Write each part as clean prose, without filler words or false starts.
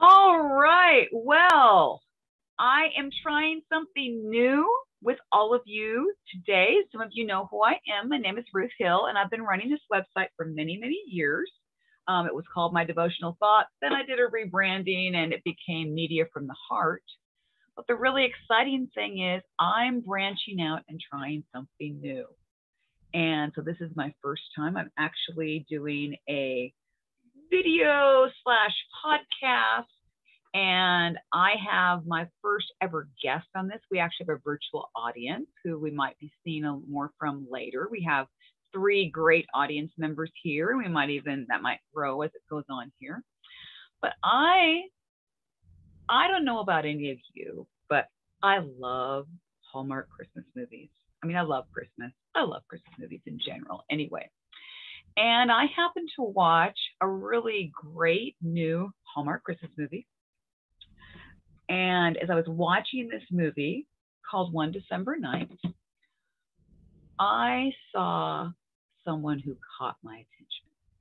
All right. Well, I am trying something new with all of you today. Some of you know who I am. My name is Ruth Hill, and I've been running this website for many, many years. It was called My Devotional Thoughts. Then I did a rebranding and it became Media from the Heart. But the really exciting thing is I'm branching out and trying something new. And so this is my first time. I'm actually doing a video slash podcast, and I have my first ever guest on this. We actually have a virtual audience who we might be seeing more from later. We have three great audience members here. We might even, that might grow as it goes on here. But I don't know about any of you, but I love Hallmark Christmas movies. I mean, I love Christmas. I love Christmas movies in general anyway. And I happened to watch a really great new Hallmark Christmas movie. And as I was watching this movie called One December Night, I saw someone who caught my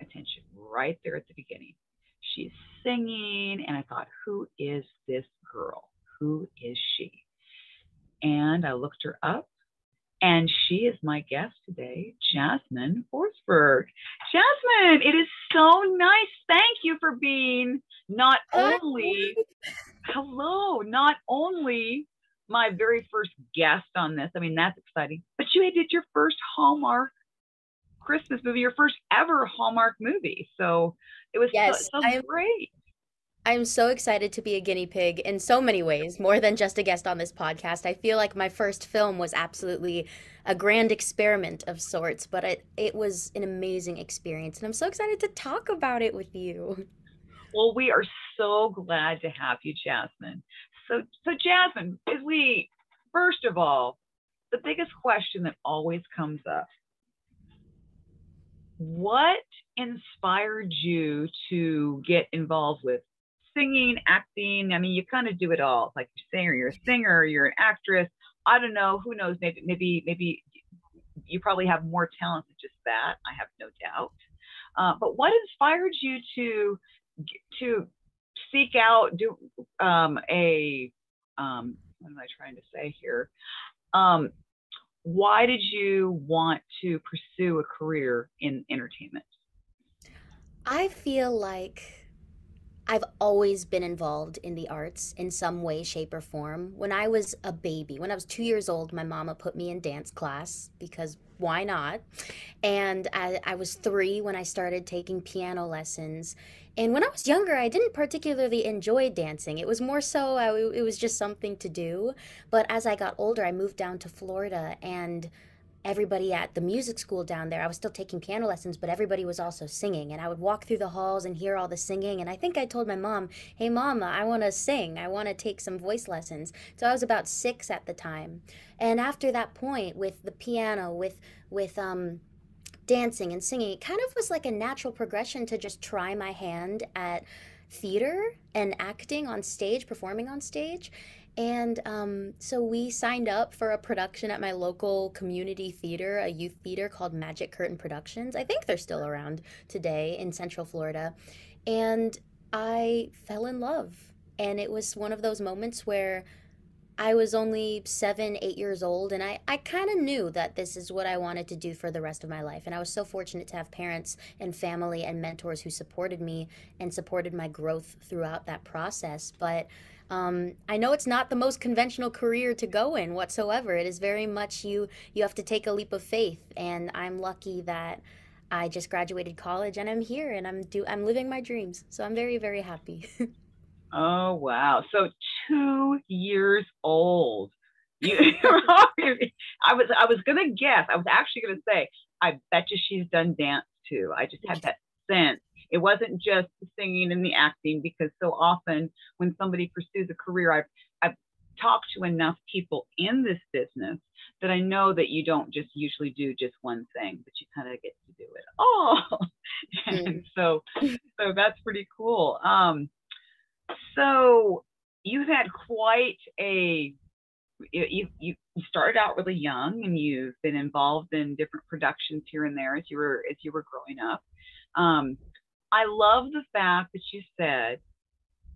attention right there at the beginning. She's singing, and I thought, who is this girl? Who is she? And I looked her up, and she is my guest today, Jasmine Forsberg. Jasmine, it is so nice. Thank you for being not only my very first guest on this. I mean, that's exciting. But you did your first Hallmark Christmas movie, your first ever Hallmark movie. So it was so great. I'm so excited to be a guinea pig in so many ways, more than just a guest on this podcast. I feel like my first film was absolutely a grand experiment of sorts, but it was an amazing experience, and I'm so excited to talk about it with you. Well, we are so glad to have you, Jasmine. So Jasmine, first of all, the biggest question that always comes up, what inspired you to get involved with singing, acting? I mean, you kind of do it all. It's like you're a singer, you're an actress. I don't know. Who knows? Maybe you probably have more talent than just that. I have no doubt. But what inspired you to seek out what am I trying to say here? Why did you want to pursue a career in entertainment? I feel like I've always been involved in the arts in some way, shape, or form. When I was a baby, when I was 2 years old, my mama put me in dance class because why not? And I was three when I started taking piano lessons. And when I was younger, I didn't particularly enjoy dancing. It was more so, it was just something to do. But as I got older, I moved down to Florida, and everybody at the music school down there, I was still taking piano lessons, but everybody was also singing. And I would walk through the halls and hear all the singing. And I think I told my mom, hey, Mama, I want to sing. I want to take some voice lessons. So I was about 6 at the time. And after that point, with the piano, with dancing and singing, it kind of was like a natural progression to just try my hand at theater and acting on stage, performing on stage. And so we signed up for a production at my local community theater, a youth theater called Magic Curtain Productions. I think they're still around today in Central Florida. And I fell in love. And it was one of those moments where I was only 7, 8 years old, and I kind of knew that this is what I wanted to do for the rest of my life. And I was so fortunate to have parents and family and mentors who supported me and supported my growth throughout that process. But I know it's not the most conventional career to go in whatsoever. It is very much you have to take a leap of faith, and I'm lucky that I just graduated college and I'm here and I'm living my dreams. So I'm very, very happy. Oh wow! So 2 years old. You, I was gonna guess. I was actually gonna say, I bet you she's done dance too. I just had that sense. It wasn't just the singing and the acting, because so often when somebody pursues a career, I've talked to enough people in this business that I know that you don't just usually do just one thing, but you kind of get to do it all. And Mm. so that's pretty cool. So you've had quite a you started out really young, and you've been involved in different productions here and there as you were growing up. I love the fact that you said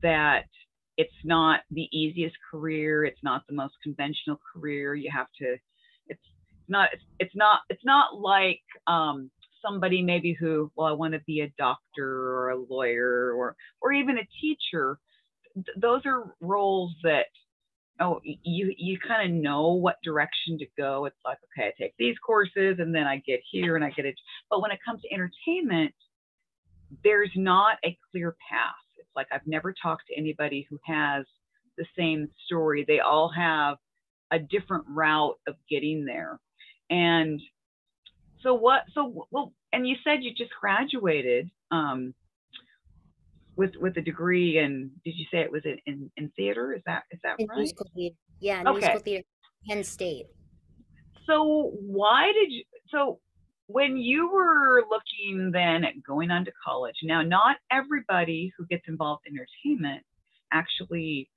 that it's not the easiest career. It's not the most conventional career. You have to, it's not, it's not like, somebody maybe who, well, I want to be a doctor or a lawyer or even a teacher. Those are roles that, oh, you kind of know what direction to go. It's like, okay, I take these courses and then I get here and I get it. But when it comes to entertainment, there's not a clear path. It's like I've never talked to anybody who has the same story. They all have a different route of getting there. And so what, so, well, and you said you just graduated with a degree, and did you say it was in theater? Is that In right? musical theater. Yeah, in Okay. musical theater, Penn State. So why did you, so when you were looking then at going on to college, now not everybody who gets involved in entertainment actually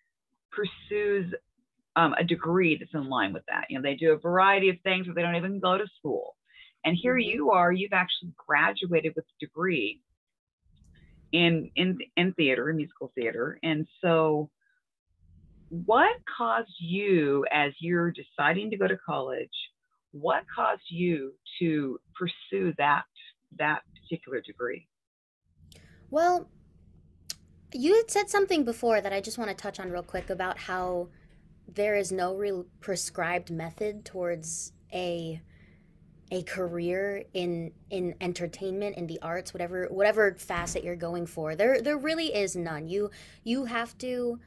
pursues a degree that's in line with that. You know, they do a variety of things, or they don't even go to school. And here Hmm. you are, you've actually graduated with a degree in theater, in musical theater. And so what caused you, as you're deciding to go to college, what caused you to pursue that particular degree? Well, you had said something before that I just want to touch on real quick about how there is no real prescribed method towards a career in entertainment, in the arts, whatever facet you're going for. There really is none. You have to.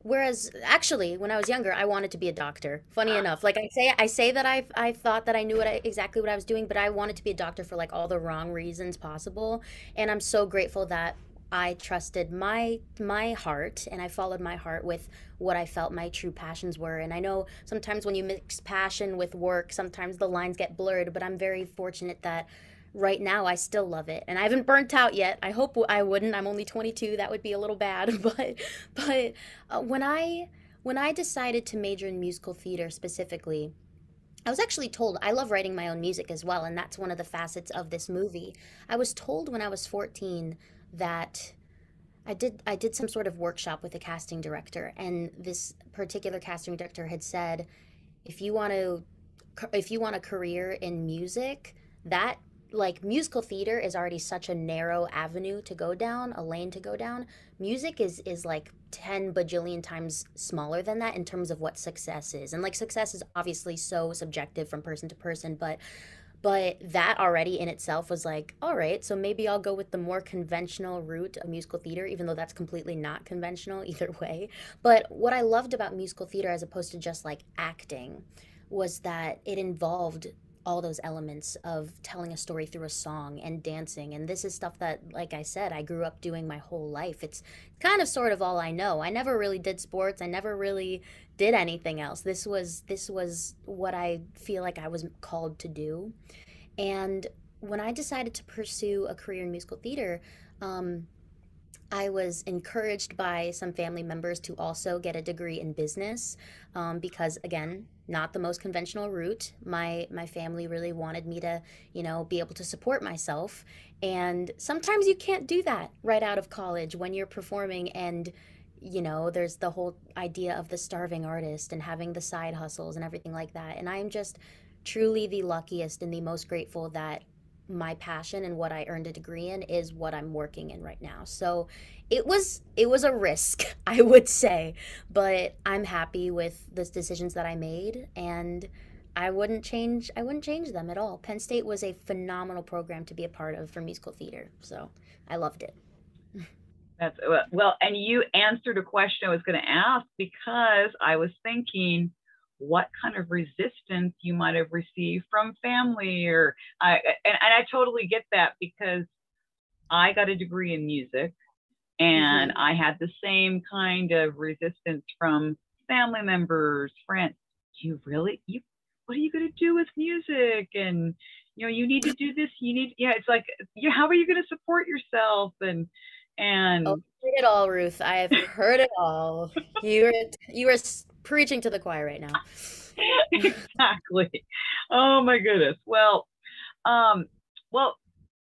Whereas actually, when I was younger, I wanted to be a doctor. Funny enough, like I say that I thought that I knew exactly what I was doing, but I wanted to be a doctor for like all the wrong reasons possible. And I'm so grateful that I trusted my heart and I followed my heart with what I felt my true passions were. And I know sometimes when you mix passion with work, sometimes the lines get blurred, but I'm very fortunate that right now I still love it and I haven't burnt out yet. I hope I wouldn't. I'm only 22. That would be a little bad, but when I decided to major in musical theater specifically, I was actually told I love writing my own music as well, and that's one of the facets of this movie. I was told when I was 14 that I did some sort of workshop with a casting director, and this particular casting director had said, if you want to if you want a career in music, that like musical theater is already such a narrow avenue to go down, a lane to go down. Music is like 10 bajillion times smaller than that in terms of what success is. And like success is obviously so subjective from person to person, but that already in itself was like, all right, so maybe I'll go with the more conventional route of musical theater, even though that's completely not conventional either way. But what I loved about musical theater as opposed to just like acting was that it involved all those elements of telling a story through a song and dancing. And this is stuff that, like I said, I grew up doing my whole life. It's kind of sort of all I know. I never really did sports. I never really did anything else. This was what I feel like I was called to do. And when I decided to pursue a career in musical theater, um, I was encouraged by some family members to also get a degree in business because, again, not the most conventional route. My family really wanted me to, be able to support myself, and sometimes you can't do that right out of college when you're performing and. There's the whole idea of the starving artist and having the side hustles and everything like that. And I'm just truly the luckiest and the most grateful that my passion and what I earned a degree in is what I'm working in right now. So it was a risk, I would say, but I'm happy with the decisions that I made and I wouldn't change them at all. Penn State was a phenomenal program to be a part of for musical theater. So I loved it. That's well, and you answered a question I was going to ask, because I was thinking what kind of resistance you might have received from family, or and I totally get that, because I got a degree in music and Hmm. I had the same kind of resistance from family members, friends. You really, you, what are you going to do with music? And you need to do this. You need, yeah. It's like, how are you going to support yourself? Oh, And heard it all, Ruth. I have heard it all. You are preaching to the choir right now. exactly. Oh my goodness. Um, well,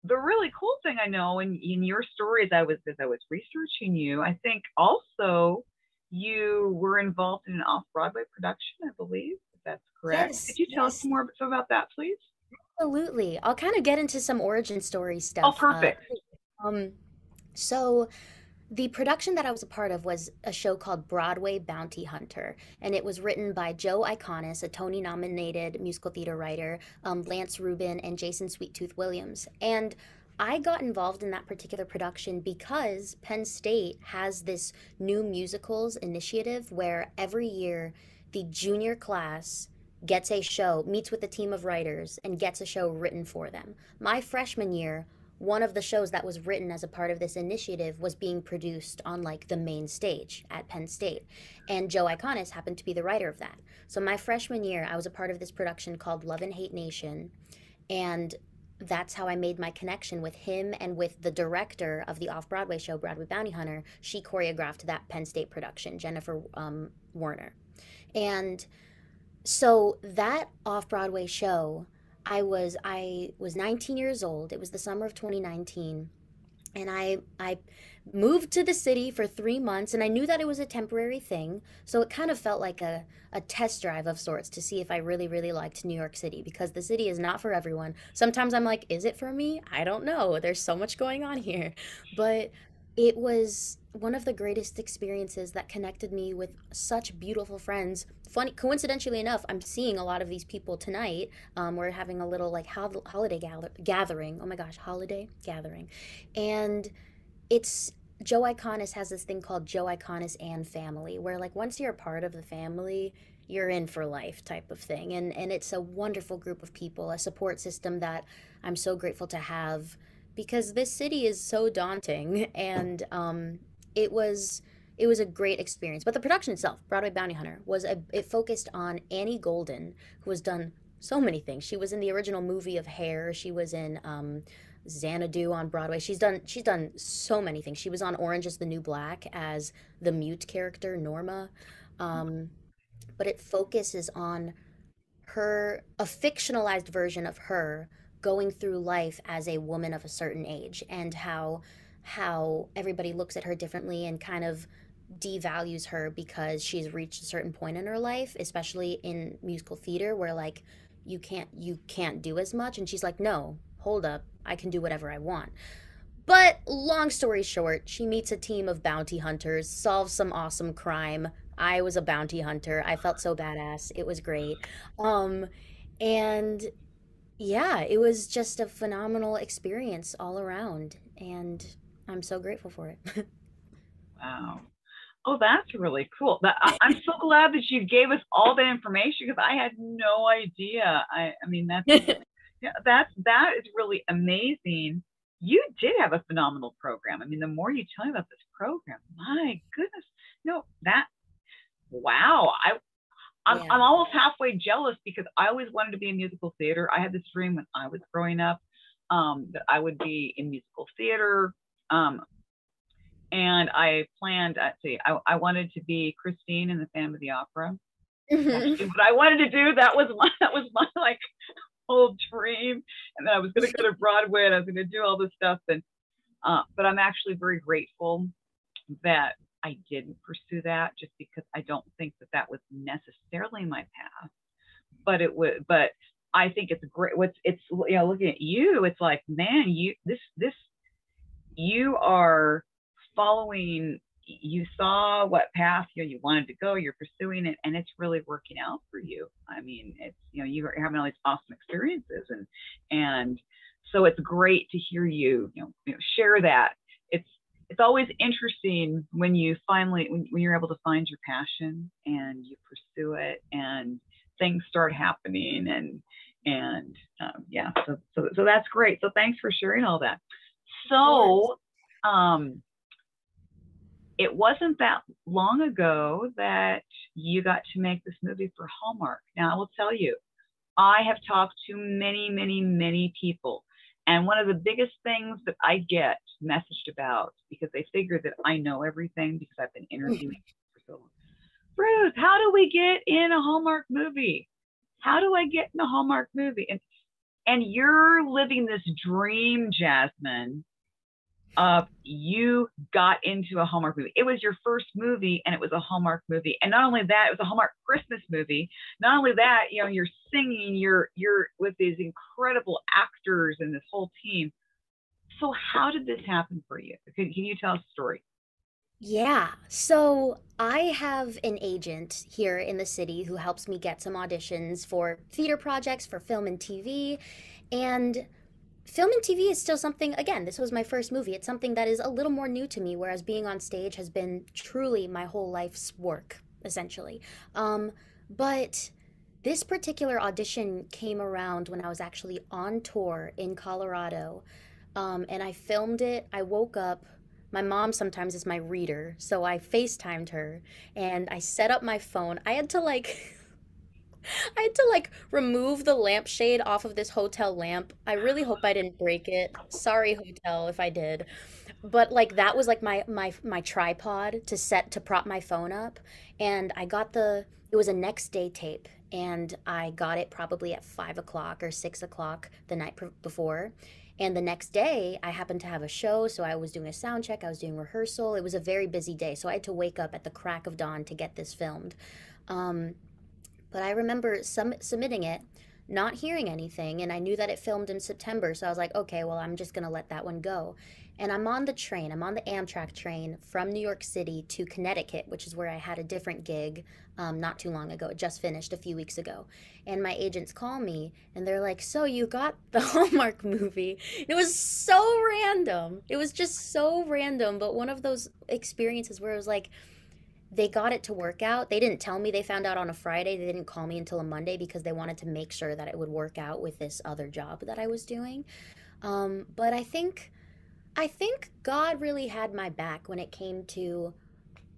the really cool thing I know in your story as I was researching you, I think also you were involved in an off-Broadway production, I believe, if that's correct. Could Yes, you tell us yes, more about that, please? absolutely. I'll kind of get into some origin story Oh, stuff. perfect. Um, so the production that I was a part of was a show called Broadway Bounty Hunter, and it was written by Joe Iconis, a Tony-nominated musical theater writer, Lance Rubin, and Jason Sweettooth Williams. And I got involved in that particular production because Penn State has this new musicals initiative where every year the junior class gets a show, meets with a team of writers, and gets a show written for them. My freshman year, one of the shows that was written as a part of this initiative was being produced on like the main stage at Penn State. And Joe Iconis happened to be the writer of that. So my freshman year, I was a part of this production called Love and Hate Nation. And that's how I made my connection with him and with the director of the off Broadway show, Broadway Bounty Hunter. She choreographed that Penn State production, Jennifer Warner. And so that off-Broadway show, I was 19 years old. It was the summer of 2019, and I moved to the city for 3 months, and I knew that it was a temporary thing. So it kind of felt like a test drive of sorts to see if I really, really liked New York City because the city is not for everyone. Sometimes I'm like, is it for me? I don't know. There's so much going on here. But it was one of the greatest experiences that connected me with such beautiful friends. Funny, coincidentally enough, I'm seeing a lot of these people tonight. We're having a little like holiday gathering. Oh my gosh, holiday gathering, and it's Joe Iconis has this thing called Joe Iconis and family, where like once you're a part of the family, you're in for life type of thing, and it's a wonderful group of people, a support system that I'm so grateful to have because this city is so daunting, and it was it was a great experience. But the production itself, Broadway Bounty Hunter, it focused on Annie Golden, who has done so many things. She was in the original movie of Hair. She was in Xanadu on Broadway. She's done so many things. She was on Orange is the New Black as the mute character Norma. Um, but it focuses on a fictionalized version of her going through life as a woman of a certain age and how everybody looks at her differently and kind of devalues her because she's reached a certain point in her life, especially in musical theater where like you can't do as much, and she's like, no, hold up, I can do whatever I want. But long story short, she meets a team of bounty hunters, solves some awesome crime. I was a bounty hunter. I felt so badass. It was great. Um, and yeah, it was just a phenomenal experience all around. And I'm so grateful for it. Wow. Oh, that's really cool. I'm so glad that you gave us all that information because I had no idea. I mean, that's yeah, that is really amazing. You did have a phenomenal program. I mean, the more you tell me about this program, my goodness, no, that wow. I'm Yeah. almost halfway jealous because I always wanted to be in musical theater. I had this dream when I was growing up that I would be in musical theater. Um, and I planned, let's see, I wanted to be Christine in the Phantom of the Opera. Actually, what I wanted to do, that was my like whole dream. And then I was going to go to Broadway and I was going to do all this stuff. And but I'm actually very grateful that I didn't pursue that just because I don't think that that was necessarily my path. But it would, but I think it's great. It's looking at you, it's like, man, you are following. You saw what path you wanted to go. You're pursuing it, and it's really working out for you. I mean, it's you're having all these awesome experiences, and so it's great to hear you share that. It's always interesting when you finally when you're able to find your passion and you pursue it and things start happening and so that's great. So thanks for sharing all that. Of course. So it wasn't that long ago that you got to make this movie for Hallmark. Now I will tell you, I have talked to many, many, many people. And one of the biggest things that I get messaged about, because they figure that I know everything because I've been interviewing for so long. Ruth, how do we get in a Hallmark movie? How do I get in a Hallmark movie? And And you're living this dream, Jasmine, of you got into a Hallmark movie. It was your first movie and it was a Hallmark movie. And not only that, it was a Hallmark Christmas movie. Not only that, you know, you're singing, you're with these incredible actors and this whole team. So how did this happen for you? Can you tell us a story? Yeah. So I have an agent here in the city who helps me get some auditions for theater projects, for film and TV. And film and TV is still something, again, this was my first movie. It's something that is a little more new to me, whereas being on stage has been truly my whole life's work, essentially. But this particular audition came around when I was actually on tour in Colorado. And I filmed it. I woke up. My mom sometimes is my reader, so I FaceTimed her and I set up my phone. I had to like I had to like remove the lampshade off of this hotel lamp. I really hope I didn't break it. Sorry, hotel, if I did. But like that was like my tripod to set to prop my phone up. And I got it was a next day tape, and I got it probably at 5 o'clock or 6 o'clock the night before. And the next day, I happened to have a show, so I was doing a sound check, I was doing rehearsal. It was a very busy day, so I had to wake up at the crack of dawn to get this filmed. Um, but I remember submitting it, not hearing anything, and I knew that it filmed in September, so I was like, okay, well, I'm just gonna let that one go. And I'm on the train, I'm on the Amtrak train from New York City to Connecticut, which is where I had a different gig not too long ago. It just finished a few weeks ago. And my agents call me and they're like, so you got the Hallmark movie. It was so random. It was just so random, but one of those experiences where it was like, they got it to work out. They didn't tell me they found out on a Friday. They didn't call me until a Monday because they wanted to make sure that it would work out with this other job that I was doing. But I think God really had my back when it came to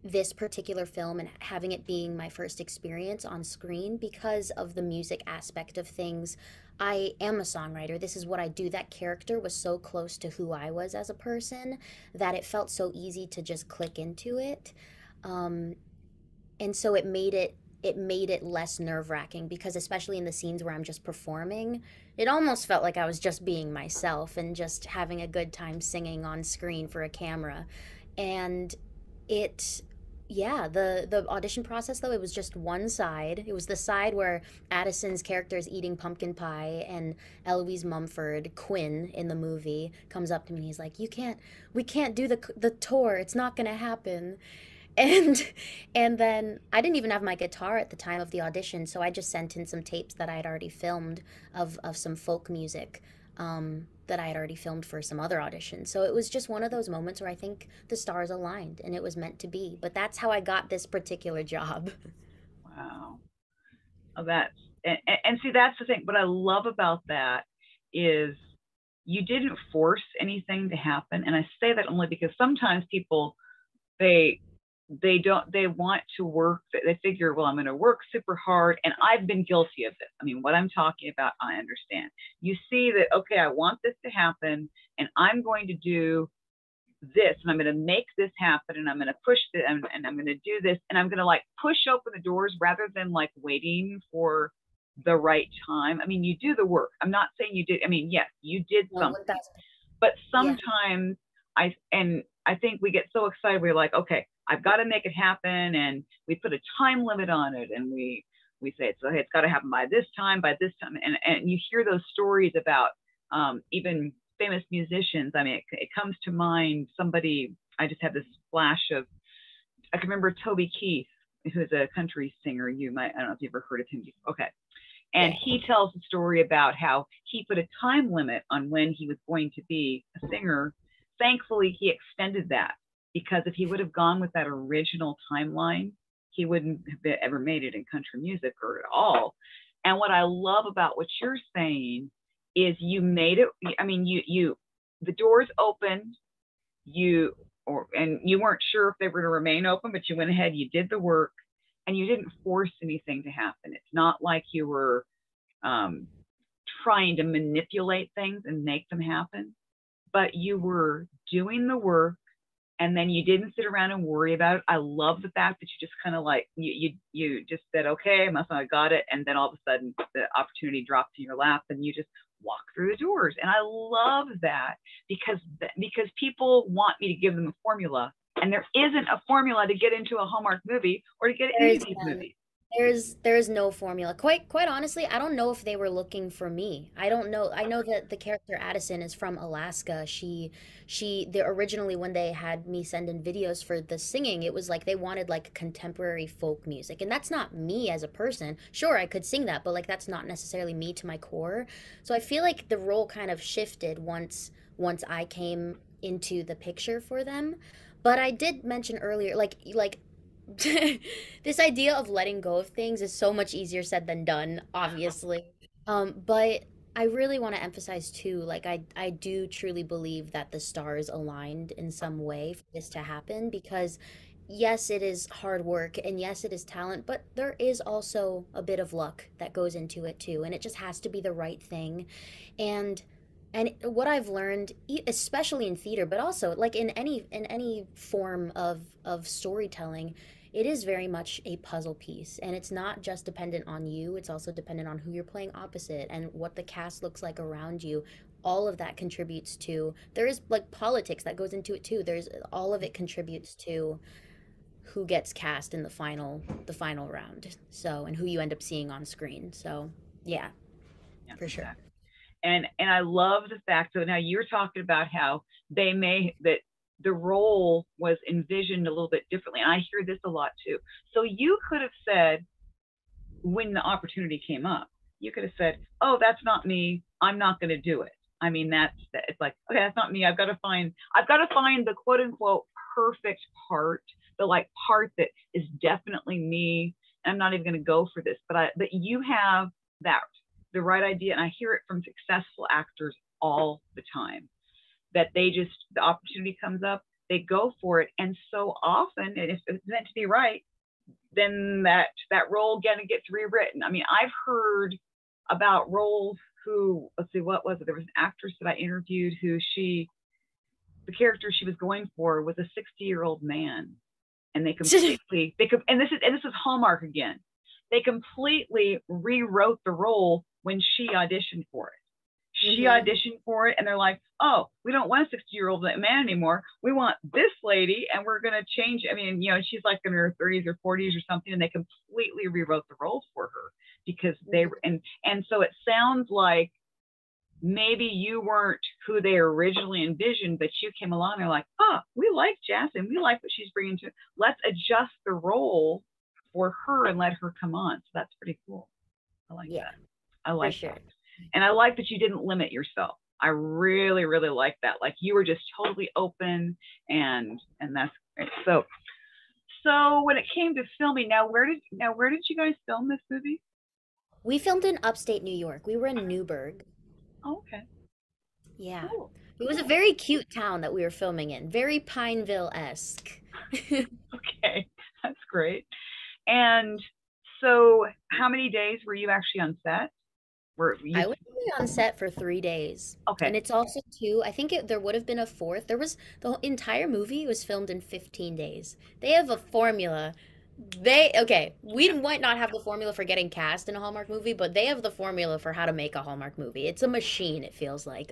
this particular film and having it being my first experience on screen because of the music aspect of things. I am a songwriter. This is what I do. That character was so close to who I was as a person that it felt so easy to just click into it. Um, and so it made it less nerve-wracking because especially in the scenes where I'm just performing, it almost felt like I was just being myself and just having a good time singing on screen for a camera. And it yeah, the audition process though, it was just one side. It was the side where Addison's character is eating pumpkin pie and Eloise Mumford, Quinn in the movie, comes up to me and he's like, we can't do the tour. It's not gonna happen. And and then I didn't even have my guitar at the time of the audition, so I just sent in some tapes that I had already filmed of some folk music that I had already filmed for some other auditions. So it was just one of those moments where I think the stars aligned and it was meant to be. But that's how I got this particular job. Wow. Oh, and see, that's the thing. What I love about that is you didn't force anything to happen. And I say that only because sometimes people, they they want to work, they figure, well, I'm going to work super hard, and I've been guilty of this. I mean, what I'm talking about, I understand. You see that, okay, I want this to happen and I'm going to do this and I'm going to make this happen and I'm going to push it and I'm going to do this and I'm going to like push open the doors rather than like waiting for the right time. I mean, you do the work. I'm not saying you did. I mean, yes, you did No, something, what that's but yeah. sometimes I think we get so excited. We're like, okay, I've got to make it happen. And we put a time limit on it. And we say, it's got to happen by this time, by this time. And you hear those stories about even famous musicians. I mean, it comes to mind somebody, I just have this flash of, I can remember Toby Keith, who's a country singer. I don't know if you've ever heard of him. Okay. And Yeah. he tells a story about how he put a time limit on when he was going to be a singer. Thankfully, he extended that because if he would have gone with that original timeline, he wouldn't have ever made it in country music or at all. And what I love about what you're saying is you made it. I mean, the doors opened, and you weren't sure if they were going to remain open, but you went ahead, you did the work, and you didn't force anything to happen. It's not like you were um, trying to manipulate things and make them happen, but you were doing the work, and then you didn't sit around and worry about it. I love the fact that you just kind of like you just said, okay, I got it, and then all of a sudden the opportunity dropped in your lap, and you just walk through the doors. And I love that because people want me to give them a formula, and there isn't a formula to get into a Hallmark movie or to get any of There's these none. movies. There's no formula. Quite honestly, I don't know if they were looking for me. I don't know. I know that the character Addison is from Alaska. They originally, when they had me send in videos for the singing, it was like they wanted like contemporary folk music. And that's not me as a person. Sure, I could sing that, but like that's not necessarily me to my core. So I feel like the role kind of shifted once I came into the picture for them. But I did mention earlier, like this idea of letting go of things is so much easier said than done, obviously. But I really want to emphasize too, like I do truly believe that the stars aligned in some way for this to happen because yes, it is hard work and yes, it is talent, but there is also a bit of luck that goes into it too, and it just has to be the right thing. And what I've learned, especially in theater, but also like in any form of storytelling, it is very much a puzzle piece, and it's not just dependent on you. It's also dependent on who you're playing opposite and what the cast looks like around you. All of that contributes to. There is like politics that goes into it too. There's all of it contributes to who gets cast in the final round. So and who you end up seeing on screen. So yeah, Yeah, for sure. exactly. And I love the fact that now you're talking about how that the role was envisioned a little bit differently. And I hear this a lot too. So you could have said, when the opportunity came up, you could have said, "Oh, that's not me. I'm not going to do it." I mean, it's like, okay, that's not me. I've got to find the quote unquote perfect part, the like part that is definitely me. And I'm not even going to go for this, but you have that the right idea, and I hear it from successful actors all the time that the opportunity comes up, they go for it, and so often, and if it's meant to be right, then that role again gets rewritten. I mean, I've heard about roles who, let's see, what was it? There was an actress that I interviewed who the character she was going for was a 60-year-old man, and and this is Hallmark again. They completely rewrote the role when she auditioned for it. She auditioned for it, and they're like, "Oh, we don't want a 60-year-old man anymore. We want this lady, and we're going to change." I mean, she's like in her 30s or 40s or something, and they completely rewrote the roles for her because and so it sounds like maybe you weren't who they originally envisioned, but you came along and they're like, "Oh, we like Jasmine. We like what she's bringing to. Let's adjust the role for her and let her come on." So that's pretty cool. I like Yeah, that. I for like sure. that. And I like that you didn't limit yourself. I really, really like that. Like you were just totally open, and that's great. So when it came to filming, now where did you guys film this movie? We filmed in upstate New York. We were in Newburgh. Oh, okay. Yeah. Cool. It was a Cool. very cute town that we were filming in, very Pineville-esque. Okay. That's great. And so how many days were you actually on set? Were you I was only on set for 3 days. okay? And it's also too, I think there would have been a fourth. There was the whole entire movie was filmed in 15 days. They have a formula. Okay, we might not have the formula for getting cast in a Hallmark movie, but they have the formula for how to make a Hallmark movie. It's a machine, it feels like.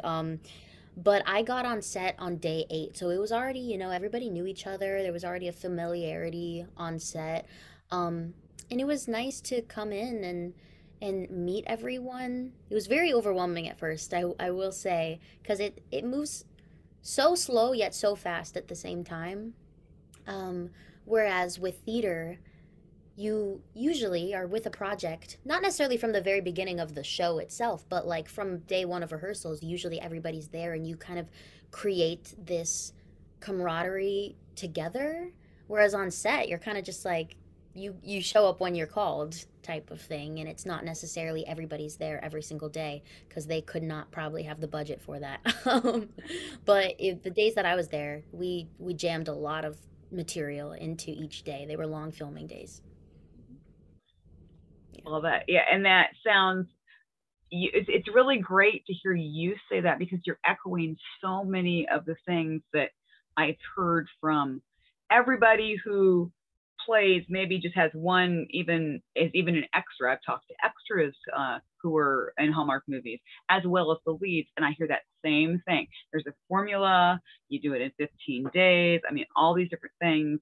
But I got on set on day 8, so it was already, everybody knew each other. There was already a familiarity on set. And it was nice to come in and meet everyone. It was very overwhelming at first, I will say, because it moves so slow yet so fast at the same time. Um, Whereas with theater, you usually are with a project, not necessarily from the very beginning of the show itself, but like from day one of rehearsals, usually everybody's there and you kind of create this camaraderie together. Whereas on set, you're kind of just like you show up when you're called type of thing, and it's not necessarily everybody's there every single day because they could not probably have the budget for that. But the days that I was there, we jammed a lot of material into each day. They were long filming days. Yeah. Well, that yeah, and that sounds. It's really great to hear you say that because you're echoing so many of the things that I've heard from everybody who plays maybe just has one even an extra. I've talked to extras who were in Hallmark movies as well as the leads, and I hear that same thing. There's a formula. You do it in 15 days. I mean, all these different things.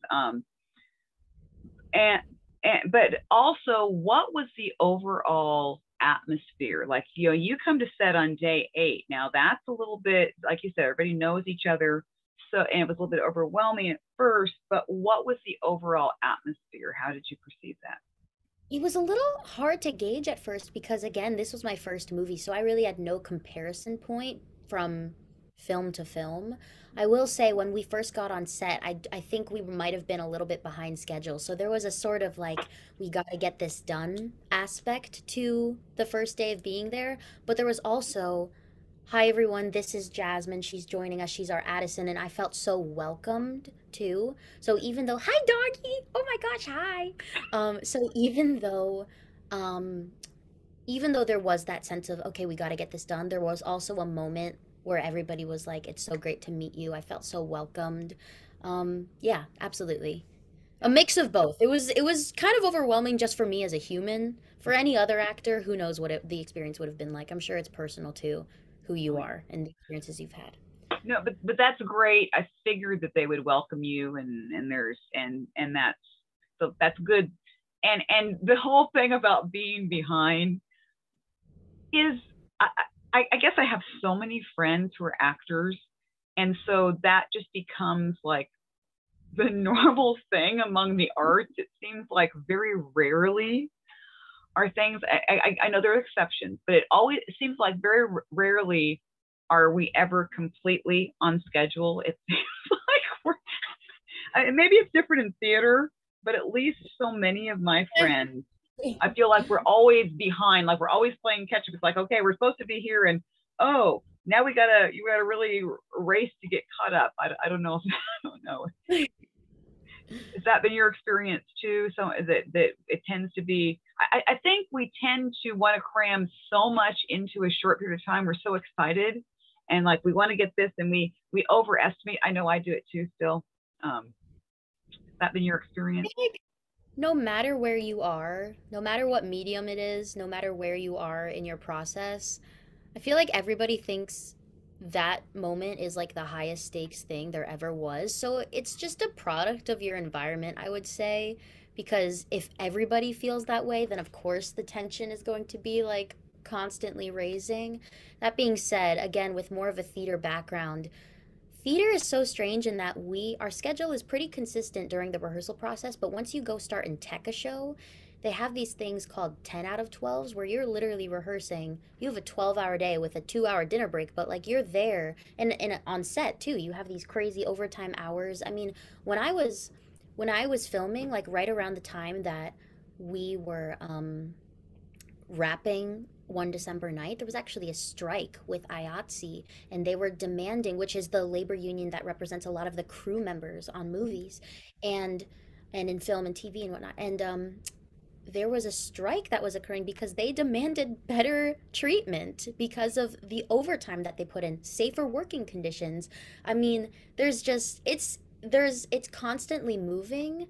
And but also, what was the overall atmosphere? Like, you come to set on day 8. Now that's a little bit, like you said, everybody knows each other. So, and it was a little bit overwhelming at first, but what was the overall atmosphere? How did you perceive that? It was a little hard to gauge at first because, again, this was my first movie, so I really had no comparison point from film to film. I will say, when we first got on set, I think we might have been a little bit behind schedule. So there was a sort of like, we got to get this done aspect to the first day of being there. But there was also, hi everyone, this is Jasmine. She's joining us. She's our Addison. And I felt so welcomed too. So even though, hi doggy, oh my gosh, hi. So um, even though there was that sense of, okay, we got to get this done, there was also a moment where everybody was like, it's so great to meet you. I felt so welcomed. Yeah, absolutely. A mix of both. It was kind of overwhelming just for me as a human. For any other actor, who knows what the experience would have been like. I'm sure it's personal to who you are and the experiences you've had. No, but that's great. I figured that they would welcome you, and that's, so that's good. And the whole thing about being behind is, I, I guess I have so many friends who are actors, and so that just becomes like the normal thing among the arts. It seems like very rarely are things. I know there are exceptions, but it seems like very rarely are we ever completely on schedule. It seems like maybe it's different in theater, but at least so many of my friends, I feel like we're always behind, like we're always playing catch up. It's like, okay, we're supposed to be here, and oh, now you gotta really race to get caught up. I don't know. I don't know. Has that been your experience too? So that it tends to be. I think we tend to want to cram so much into a short period of time. We're so excited, and like we want to get this, and we overestimate. I know I do it too. Still, has that been your experience? No matter where you are, no matter what medium it is, no matter where you are in your process, I feel like everybody thinks that moment is like the highest stakes thing there ever was. So it's just a product of your environment, I would say, because if everybody feels that way, then of course the tension is going to be like constantly raising. That being said, again, with more of a theater background, theater is so strange in that our schedule is pretty consistent during the rehearsal process, but once you go start and tech a show, they have these things called 10 out of 12s where you're literally rehearsing. You have a 12-hour day with a 2-hour dinner break, but like you're there and on set too. You have these crazy overtime hours. I mean, when I was filming, like right around the time that we were wrapping one December night, there was actually a strike with IATSE, and they were demanding, which is the labor union that represents a lot of the crew members on movies and in film and TV and whatnot. And there was a strike that was occurring because they demanded better treatment because of the overtime that they put in, safer working conditions. I mean, it's constantly moving,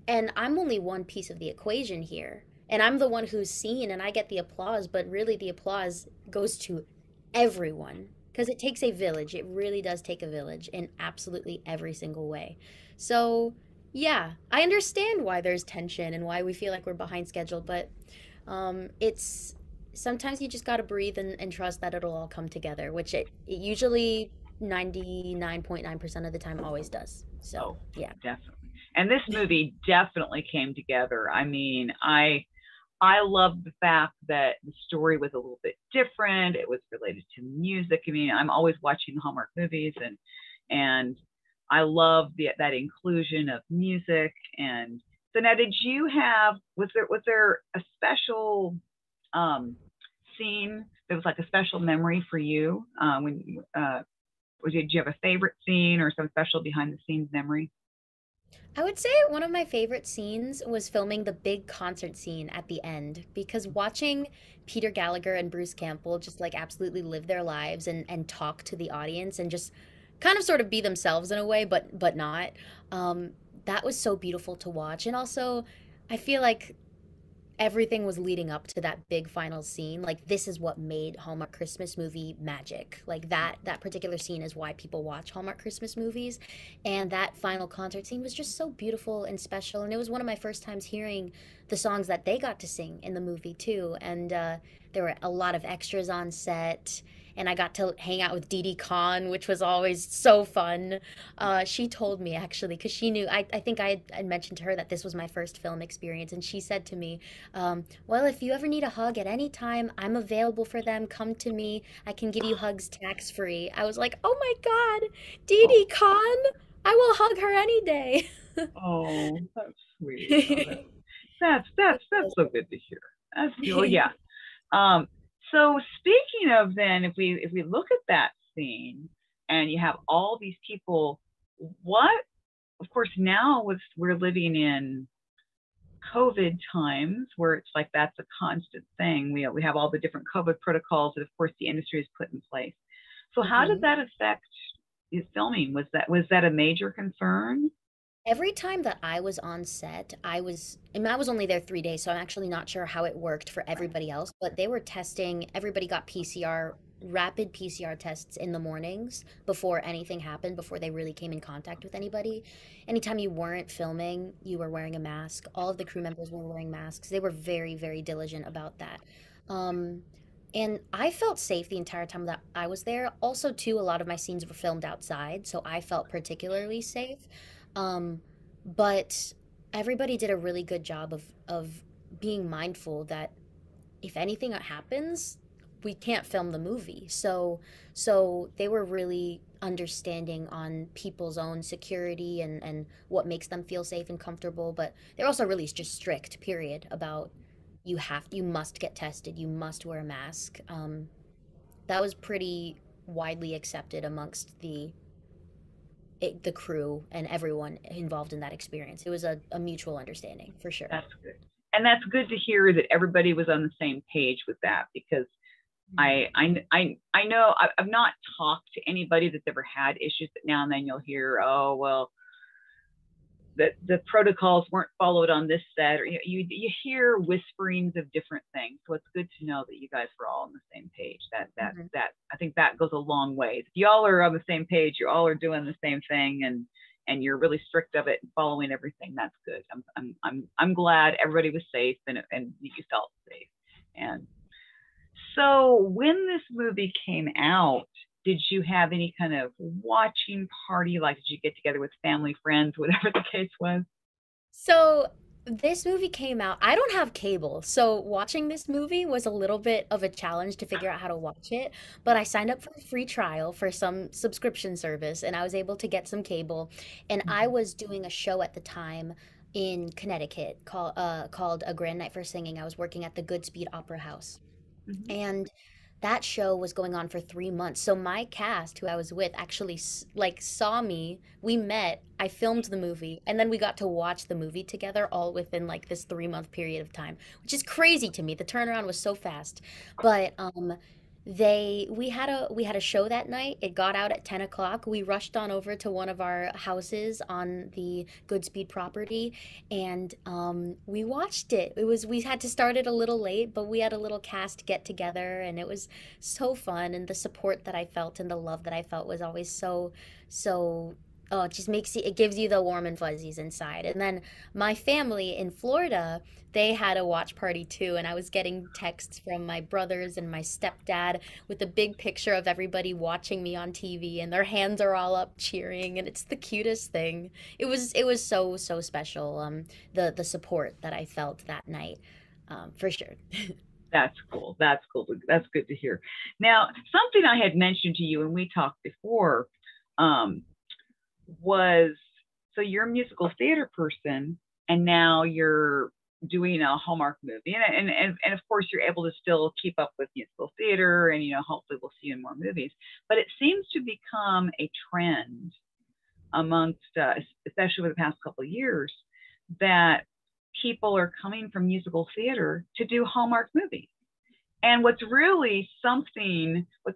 and I'm only one piece of the equation here. And I'm the one who's seen and I get the applause, but really the applause goes to everyone because it takes a village. It really does take a village in absolutely every single way. So, yeah, I understand why there's tension and why we feel like we're behind schedule, but it's sometimes you just got to breathe and trust that it'll all come together, which it usually 99.9% of the time always does. So, Oh, yeah. definitely. And this movie definitely came together. I mean, I love the fact that the story was a little bit different. It was related to music. I mean, I'm always watching Hallmark movies, and I love that inclusion of music. And so now, did you have, was there a special scene that was like a special memory for you when did you have a favorite scene or some special behind the scenes memory? I would say one of my favorite scenes was filming the big concert scene at the end because watching Peter Gallagher and Bruce Campbell just like absolutely live their lives and talk to the audience and just kind of sort of be themselves in a way, but not. Um, that was so beautiful to watch. And also, I feel like everything was leading up to that big final scene. Like this is what made Hallmark Christmas movie magic. Like that particular scene is why people watch Hallmark Christmas movies. And that final concert scene was just so beautiful and special. And it was one of my first times hearing the songs that they got to sing in the movie too. And there were a lot of extras on set. And I got to hang out with Dee Dee Khan, which was always so fun. She told me actually, because she knew, I think I had mentioned to her that this was my first film experience. And she said to me, well, if you ever need a hug at any time, I'm available for them. Come to me. I can give you hugs tax free. I was like, oh my God, Dee Oh, Dee Khan. I will hug her any day. oh, that's sweet. Oh, that's so good to hear. That's cool. Yeah. Um, so speaking of then, if we look at that scene and you have all these people, what, of course, now we're living in COVID times where it's like that's a constant thing. We have all the different COVID protocols that, of course, the industry has put in place. So how did Mhm. that affect your filming? Was that a major concern? Every time that I was on set, I mean, I was only there 3 days, so I'm actually not sure how it worked for everybody else, but they were testing, everybody got rapid PCR tests in the mornings before anything happened, before they really came in contact with anybody. Anytime you weren't filming, you were wearing a mask. All of the crew members were wearing masks. They were very, very diligent about that. Um, and I felt safe the entire time that I was there. Also, too, a lot of my scenes were filmed outside, so I felt particularly safe. Um, but everybody did a really good job of being mindful that if anything happens, we can't film the movie. So they were really understanding on people's own security and what makes them feel safe and comfortable. But they're also really just strict, period, about you must get tested, you must wear a mask. That was pretty widely accepted amongst the crew and everyone involved in that experience. It was a mutual understanding for sure. That's good. And that's good to hear that everybody was on the same page with that, because Mhm. I know I've not talked to anybody that's ever had issues, but now and then you'll hear, oh well, that the protocols weren't followed on this set, or you hear whisperings of different things. So it's good to know that you guys were all on the same page. Mhm. That I think that goes a long way. If y'all are on the same page, you all are doing the same thing, and you're really strict of it and following everything. That's good. I'm glad everybody was safe, and you felt safe. And so when this movie came out, did you have any kind of watching party? Like, did you get together with family, friends, whatever the case was? So this movie came out. I don't have cable, so watching this movie was a little bit of a challenge to figure out how to watch it. But I signed up for a free trial for some subscription service, and I was able to get some cable. And I was doing a show at the time in Connecticut called A Grand Night for Singing. I was working at the Goodspeed Opera House. Mhm. And that show was going on for 3 months. So my cast, who I was with, actually like saw me. We met. I filmed the movie, and then we got to watch the movie together, all within like this 3 month period of time, which is crazy to me. The turnaround was so fast. But we had a show that night. It got out at 10 o'clock. We rushed on over to one of our houses on the Goodspeed property, and we watched it. We had to start it a little late, but we had a little cast get together, and it was so fun. And the support that I felt and the love that I felt was always so. Oh, it just it gives you the warm and fuzzies inside. And then my family in Florida, they had a watch party too, and I was getting texts from my brothers and my stepdad with a big picture of everybody watching me on TV, and their hands are all up cheering, and it's the cutest thing. It was so special. The support that I felt that night, for sure. That's cool. That's cool. That's good to hear. Now, something I had mentioned to you when we talked before, um, was, so you're a musical theater person, and now you're doing a Hallmark movie, and of course you're able to still keep up with musical theater, and hopefully we'll see you in more movies. But it seems to become a trend amongst, especially over the past couple of years, that people are coming from musical theater to do Hallmark movies. And what's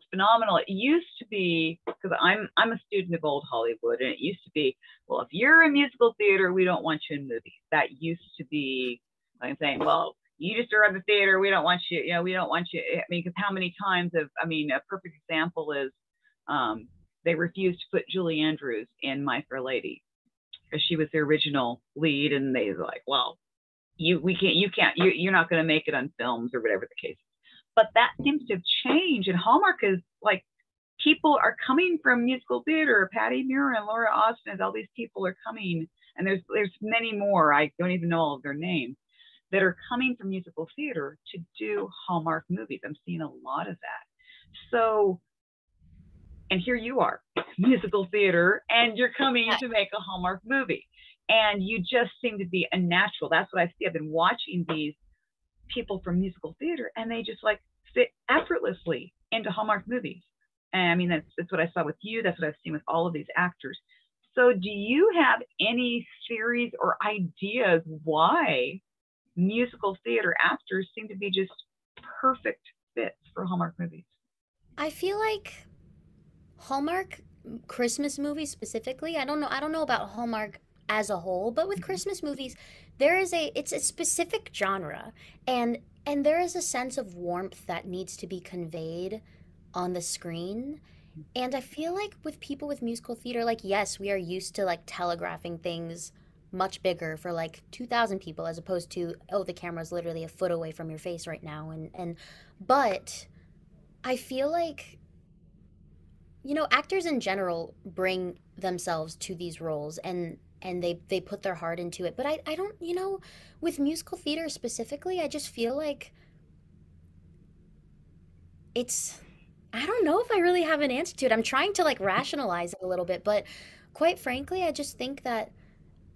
phenomenal, it used to be, because I'm a student of old Hollywood, and it used to be, well, if you're in musical theater, we don't want you in movies. That used to be like saying, well, you just are at the theater, we don't want you, we don't want you. I mean, because how many times a perfect example is they refused to put Julie Andrews in My Fair Lady because she was the original lead, and they were like, well, you're not going to make it on films or whatever the case is. But that seems to have changed, and Hallmark is like, people are coming from musical theater. Patty Muir and Laura Austin, all these people are coming, and there's many more. I don't even know all of their names that are coming from musical theater to do Hallmark movies. I'm seeing a lot of that. So, and here you are, musical theater, and you're coming to make a Hallmark movie. And you just seem to be a natural. That's what I see. I've been watching these people from musical theater, and they just like fit effortlessly into Hallmark movies. And I mean, that's what I saw with you. That's what I've seen with all of these actors. So do you have any theories or ideas why musical theater actors seem to be just perfect fits for Hallmark movies? I feel like Hallmark Christmas movies specifically, I don't know about Hallmark as a whole, but with Christmas movies, it's a specific genre, and there is a sense of warmth that needs to be conveyed on the screen. And I feel like with people with musical theater, like, yes, we are used to like telegraphing things much bigger for like 2,000 people as opposed to, oh, the camera's literally a foot away from your face right now. But I feel like, actors in general bring themselves to these roles, and they put their heart into it. But I don't, with musical theater specifically, I just feel like it's, I don't know if I really have an answer to it. I'm trying to like rationalize it a little bit, but quite frankly, I just think that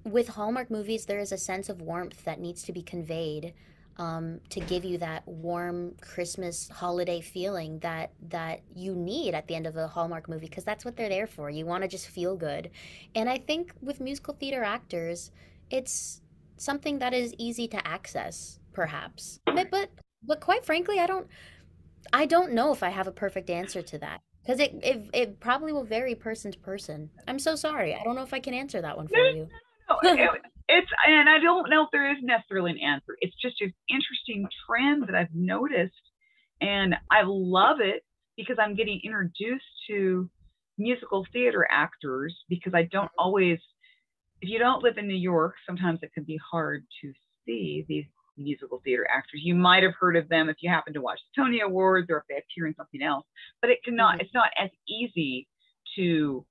with Hallmark movies, there is a sense of warmth that needs to be conveyed, to give you that warm Christmas holiday feeling that you need at the end of a Hallmark movie, because that's what they're there for. You want to just feel good. And I think with musical theater actors, it's something that is easy to access, perhaps. But quite frankly, I don't know if I have a perfect answer to that. Because it probably will vary person to person. I'm so sorry. I don't know if I can answer that one No, for you. no, it's, and I don't know if there is necessarily an answer. It's just an interesting trend that I've noticed, and I love it because I'm getting introduced to musical theater actors, because I don't always, if you don't live in New York, sometimes it can be hard to see these musical theater actors. You might have heard of them if you happen to watch the Tony Awards or if they appear in something else, but Mhm. it's not as easy to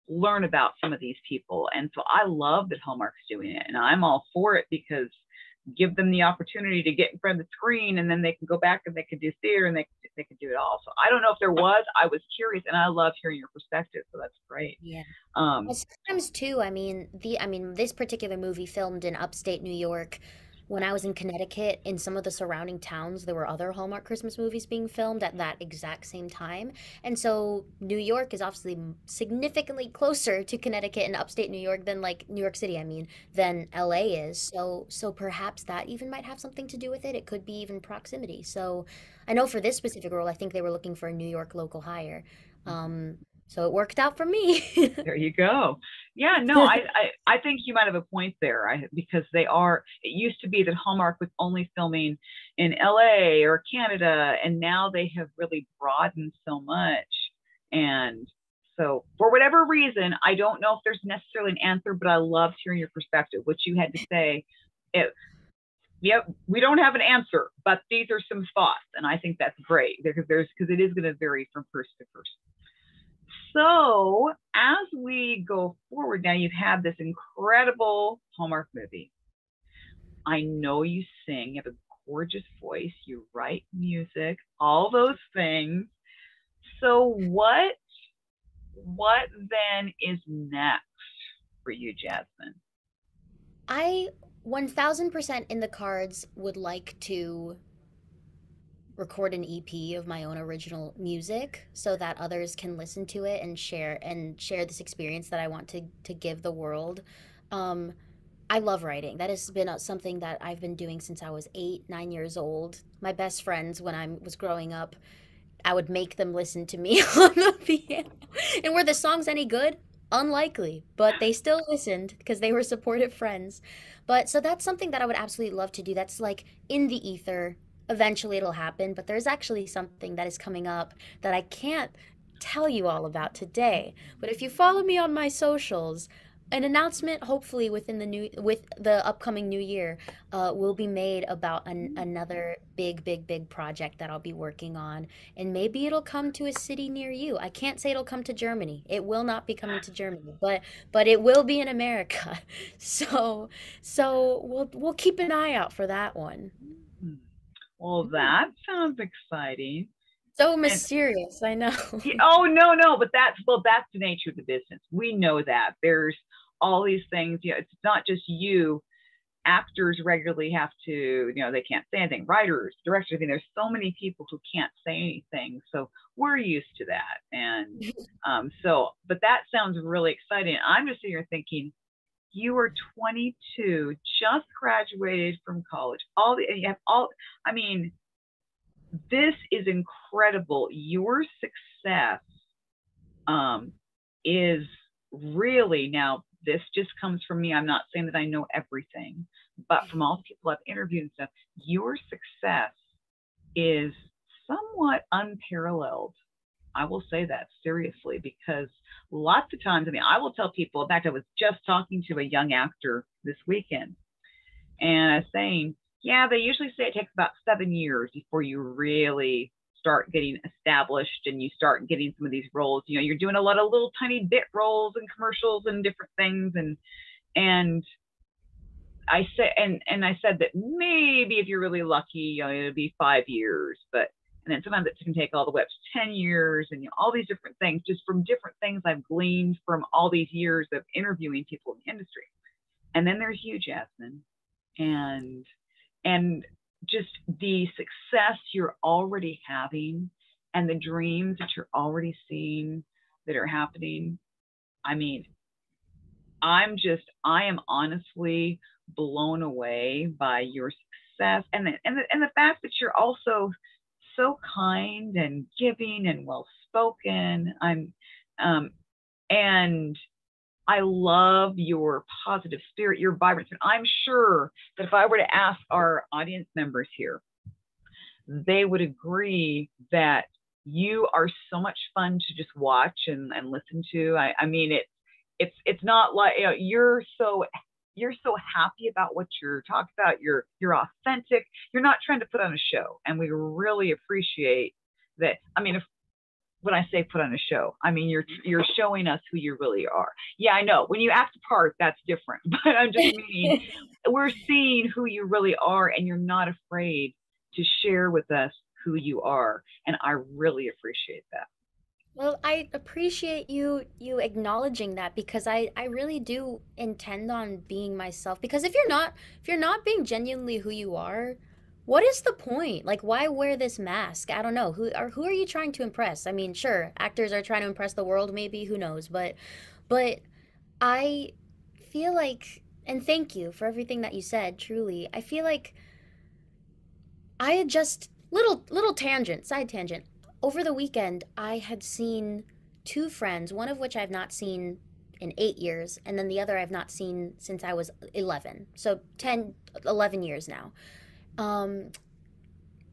learn about some of these people. And so I love that Hallmark's doing it, and I'm all for it, because give them the opportunity to get in front of the screen, and then they can go back and they can do theater, and they can do it all. So I don't know if there was, I was curious, and I love hearing your perspective. So that's great. Yeah. Well, Um, sometimes too, I mean, this particular movie filmed in upstate New York. When I was in Connecticut, in some of the surrounding towns, there were other Hallmark Christmas movies being filmed at that exact same time. And so New York is obviously significantly closer to Connecticut and upstate New York than like New York City, than LA is. So perhaps that even might have something to do with it. It could be even proximity. So I know for this specific role, I think they were looking for a New York local hire. Um, so it worked out for me. There you go. Yeah, no, I think you might have a point there. Because it used to be that Hallmark was only filming in LA or Canada, and now they have really broadened so much. And so for whatever reason, I don't know if there's necessarily an answer, but I loved hearing your perspective, what you had to say. It, yep, we don't have an answer, but these are some thoughts, and I think that's great, because it is going to vary from person to person. So as we go forward, now you've had this incredible Hallmark movie. I know you sing, you have a gorgeous voice, you write music, all those things. So what then is next for you, Jasmine? I 1000% in the cards would like to record an EP of my own original music so that others can listen to it and share this experience that I want to give the world. Um, I love writing. That has been something that I've been doing since I was 8, 9 years old. My best friends when I was growing up, I would make them listen to me on the piano. And were the songs any good? Unlikely, but they still listened because they were supportive friends. But so that's something that I would absolutely love to do. That's like in the ether. Eventually it'll happen, but there's actually something that is coming up that I can't tell you all about today. But if you follow me on my socials, an announcement hopefully with the upcoming new year will be made about another big project that I'll be working on, and maybe it'll come to a city near you. I can't say it'll come to Germany. It will not be coming to Germany, but it will be in America. So we'll keep an eye out for that one. Hmm. Well, that sounds exciting. So And mysterious, I know. oh no, no, but that's the nature of the business. We know that there's all these things. It's not just you. Actors regularly have to, they can't say anything. Writers, directors. I mean, there's so many people who can't say anything. So we're used to that. And but that sounds really exciting. I'm just sitting here thinking, you are 22, just graduated from college. And you have all. I mean, this is incredible. Your success is really, now this just comes from me. I'm not saying that I know everything, but from all the people I've interviewed and stuff, your success is somewhat unparalleled. I will say that seriously, because lots of times, I mean, I will tell people, in fact, I was just talking to a young actor this weekend, and I was saying, yeah, they usually say it takes about 7 years before you really start getting established and you start getting some of these roles. You're doing a lot of little tiny bit roles and commercials and different things. And I said that maybe if you're really lucky, it'll be 5 years, and then sometimes it can take all the way up to 10 years, and all these different things, just from different things I've gleaned from all these years of interviewing people in the industry. And then there's you, Jasmine, and just the success you're already having and the dreams that you're already seeing that are happening. I mean, I am honestly blown away by your success, and the fact that you're also so kind and giving and well spoken. And I love your positive spirit, your vibrancy. I'm sure that if I were to ask our audience members here, they would agree that you are so much fun to just watch and listen to. I mean, it's not like, you're so happy about what you're talking about. You're authentic. You're not trying to put on a show, and we really appreciate that. I mean, when I say put on a show, I mean you're showing us who you really are. Yeah, I know when you act a part, that's different, but I'm just meaning we're seeing who you really are, and you're not afraid to share with us who you are, and I really appreciate that. Well, I appreciate you acknowledging that because I really do intend on being myself. Because if you're not being genuinely who you are, what is the point? Like, why wear this mask? I don't know. Who are you trying to impress? I mean, sure, actors are trying to impress the world, maybe, who knows, but I feel like, and thank you for everything that you said, truly. I feel like I had just little tangent, side tangent. Over the weekend, I had seen two friends, one of which I've not seen in 8 years, and then the other I've not seen since I was 11. So 10, 11 years now. Um,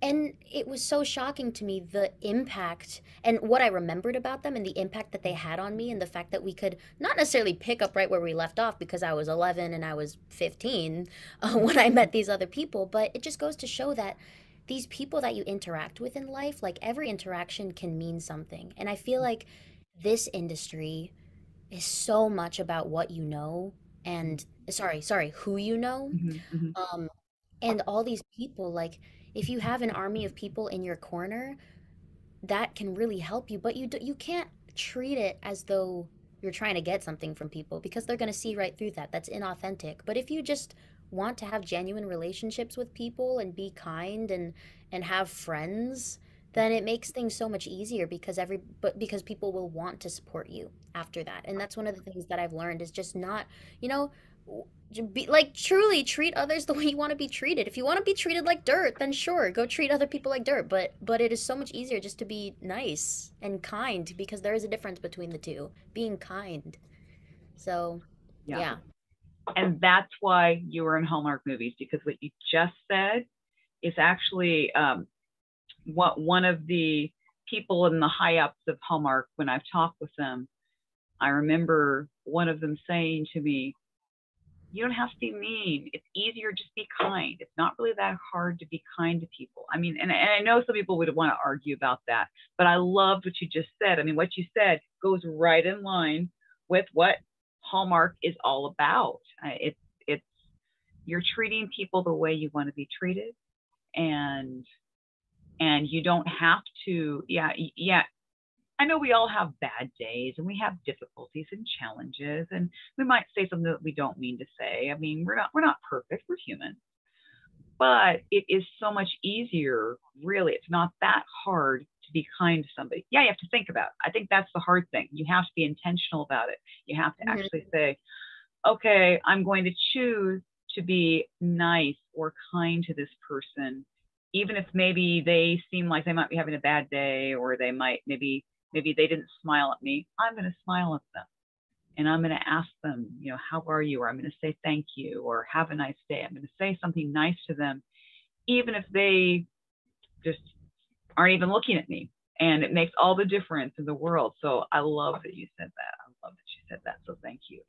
and it was so shocking to me, the impact and what I remembered about them and the impact that they had on me, and the fact that we could not necessarily pick up right where we left off because I was 11 and I was 15 when I met these other people. But it just goes to show that these people that you interact with in life, like every interaction can mean something. And I feel like this industry is so much about what you know and sorry, who you know. Mm-hmm, Um, and all these people, like, if you have an army of people in your corner, that can really help you. But you can't treat it as though you're trying to get something from people because they're going to see right through that. That's inauthentic. But if you just want to have genuine relationships with people and be kind and have friends, then it makes things so much easier because people will want to support you after that. And that's one of the things that I've learned is just not, you know, Be like, truly treat others the way you want to be treated. If you want to be treated like dirt, then sure, go treat other people like dirt. But it is so much easier just to be nice and kind, because there is a difference between the two. Being kind. So, Yeah. yeah. And that's why you were in Hallmark movies, because what you just said is actually what one of the people in the high ups of Hallmark, when I've talked with them, I remember one of them saying to me, you don't have to be mean. It's easier just be kind. It's not really that hard to be kind to people. I mean, and I know some people would want to argue about that, but I loved what you just said. I mean, what you said goes right in line with what Hallmark is all about. It's you're treating people the way you want to be treated, and you don't have to. Yeah, I know we all have bad days and we have difficulties and challenges, and we might say something that we don't mean to say. I mean, we're not perfect, we're human. But it is so much easier, really. It's not that hard to be kind to somebody. Yeah, you have to think about it. I think that's the hard thing. You have to be intentional about it. You have to Mhm. actually say, okay, I'm going to choose to be nice or kind to this person, even if maybe they seem like they might be having a bad day, or they might maybe they didn't smile at me. I'm going to smile at them, and I'm going to ask them, how are you? Or I'm going to say thank you, or have a nice day. I'm going to say something nice to them, even if they just aren't even looking at me. And it makes all the difference in the world. So I love that you said that. I love that you said that. So thank you.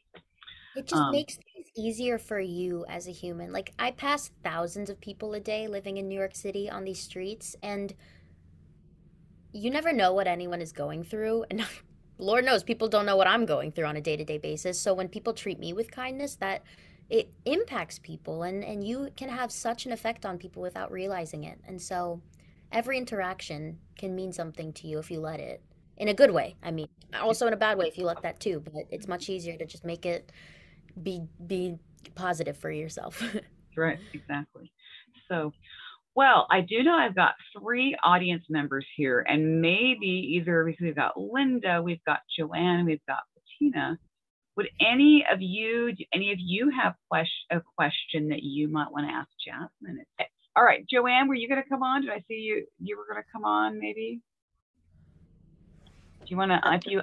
It just Um, makes things easier for you as a human. Like, I pass thousands of people a day living in New York City on these streets, and you never know what anyone is going through. And Lord knows people don't know what I'm going through on a day-to-day basis. So when people treat me with kindness, that it impacts people, and you can have such an effect on people without realizing it. And so every interaction can mean something to you if you let it. In a good way, I mean. Also in a bad way if you let that too, but it's much easier to just make it be positive for yourself. right, exactly. So, well, I do know I've got three audience members here, and maybe either because we've got Linda, we've got Joanne, we've got Bettina. Would any of you have a question that you might want to ask Jasmine? All right, Joanne, were you going to come on? Did I see you were going to come on? Maybe. Do you want to? If you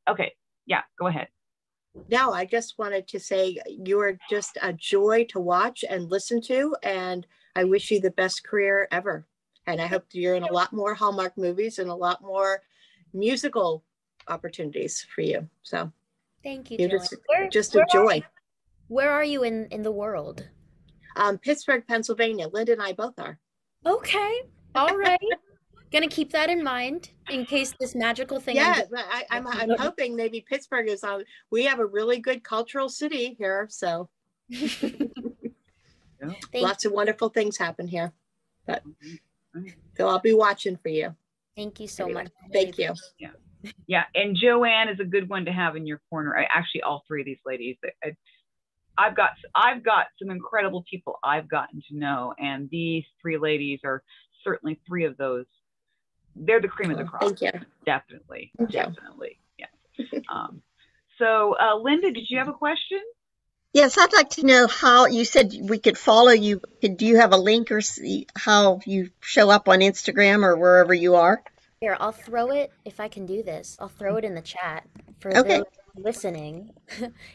okay, yeah, go ahead. No, I just wanted to say you're just a joy to watch and listen to, and I wish you the best career ever. And I hope you're in a lot more Hallmark movies and a lot more musical opportunities for you. So Thank you, you're Joanne. just a joy. Where are you in the world? Pittsburgh, Pennsylvania. Linda and I both are. Okay. All right. Gonna keep that in mind in case this magical thing I'm Yeah, doing. I'm hoping maybe Pittsburgh is on. We have a really good cultural city here, so lots of wonderful things happen here. But so I'll be watching for you. Thank you so much. Thank you. Yeah, and Joanne is a good one to have in your corner. Actually, all three of these ladies. I've got some incredible people I've gotten to know, and these three ladies are certainly three of those. They're the cream of the crop. Thank you. Definitely. Yeah. So, Linda, did you have a question? Yes, I'd like to know how you said we could follow you. Do you have a link or see how you show up on Instagram or wherever you are? Here, I'll throw it, if I can do this, I'll throw it in the chat for Okay. those listening.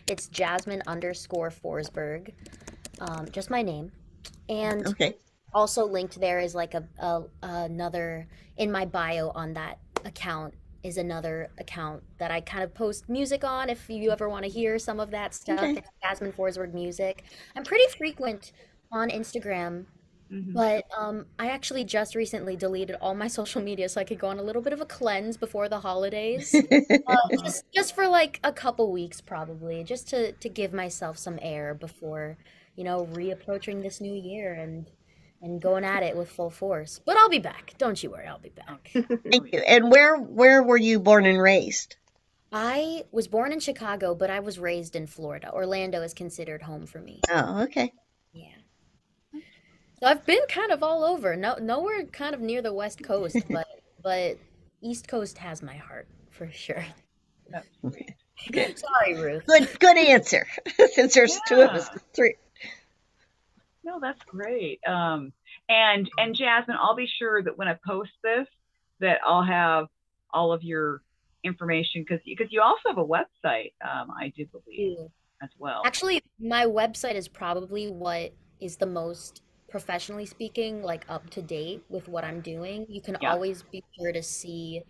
It's Jasmine_Forsberg, just my name. And Okay. also linked there is like another, in my bio on that account is another account that I kind of post music on if you ever want to hear some of that stuff. Okay. It's Jasmine Forsberg Music. I'm pretty frequent on Instagram, but I actually just recently deleted all my social media so I could go on a little bit of a cleanse before the holidays. Just for like a couple weeks probably, just to give myself some air before, reapproaching this new year and going at it with full force. But I'll be back. Don't you worry, I'll be back. Thank you. And where were you born and raised? I was born in Chicago, but I was raised in Florida. Orlando is considered home for me. Oh, okay. Yeah. So I've been kind of all over. Nowhere kind of near the West Coast, but East Coast has my heart for sure. That's great. Good. Sorry, Ruth. Good answer. Since there's two of us, Yeah. three. No, that's great. And Jasmine, I'll be sure that when I post this, that I'll have all of your information because you also have a website, I do believe, Ew. as well. Actually, my website is probably what is the most professionally speaking, like up to date with what I'm doing. You can Yeah. always be sure to see